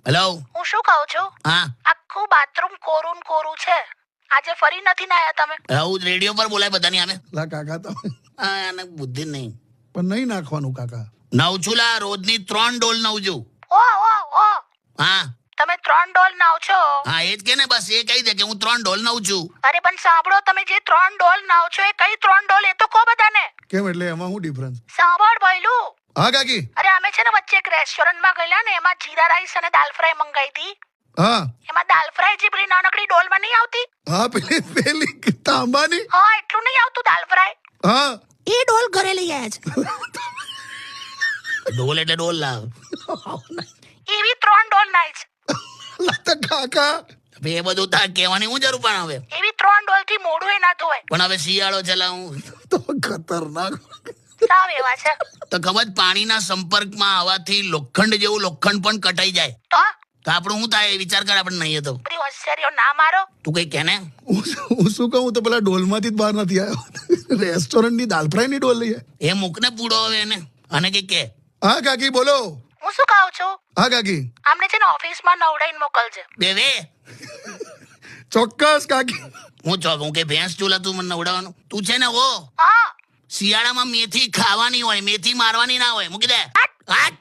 Hello. હું શું કહું છું, હા, આખું બાથરૂમ કોરું ને કોરું છે. આજે ફરી નથી નાયા તમે? હું રેડિયો પર બોલાય બધાની આમે. લા કાકા તમે હા, એને બુદ્ધિ જ નહીં. પણ નહીં નાખવાનું કાકા. નવ છું લા, રોજની 3 ડોલ નવ છું. ઓ ઓ ઓ હા તમે 3 ડોલ નાવ છો? હા, એ જ કે ને, બસ એ કહી દે કે હું 3 ડોલ નવ છું. અરે પણ સાંભળો, તમે જે 3 ડોલ નાવ છો એ કઈ 3 ડોલ એ તો કહો બધાને. કેમ એટલે એમાં શું ડિફરન્સ? સાંભળ ભઈલું. હા કાકી. અરે અમે છે ને વચ્ચે એક રેસ્ટોરન્ટમાં ગયેલા ને, એમાં જીરા રાઈસ અને દાલ ફ્રાય મંગાઈ હતી. હા એમાં દાલ ફ્રાય જે પેલી નાનકડી ડોલમાં નહીં આવતી, હા પેલી તાંબાની. હા એટલું નહીં આવતું દાલ ફ્રાય, હા એ ડોલ ઘરે લઈ આવ્યા છે. ડોલ એટલે ડોલ લાવ. એવી 3 ડોલ નાઈ છે. લા તો કાકા. હવે એ બધું તાર કહેવાની હું જરૂર પણ હવે. એવી 3 ડોલ થી મોઢું ના ધોવાય. પણ હવે શિયાળો છે લા, હું તો ખતરનાક. સાવ એવા છે. તો ખબર જ, પાણીના સંપર્કમાં આવવાથી લોખંડ જેવું લોખંડ પણ કટાઈ જાય. તો તો આપણું શું થાય વિચાર કર, આપણે નહીં તો. બધી હોશિયારીઓ ના મારો. તું કઈ કે ને. હું શું કહું, તો પેલા ડોલમાંથી જ બહાર નથી આવ્યો. રેસ્ટોરન્ટની દાલ ફ્રાય ની ડોલ લઈએ. એ મૂકને પૂડો હવે એને, અને કઈ કે. હા કાકી બોલો. હું શું કહું છું, હા કાકી. આમને છે ને ઓફિસમાં નવડાઈને મોકલજે. બે ચોક્કસ કાકી. હું કે ભેંસ ચૂલા તું મને નવડાવવાનું? તું છે ને ઓ હા શિયાળામાં મેથી ખાવાની હોય, મેથી મારવાની ના હોય. મૂકી દે. હાટ.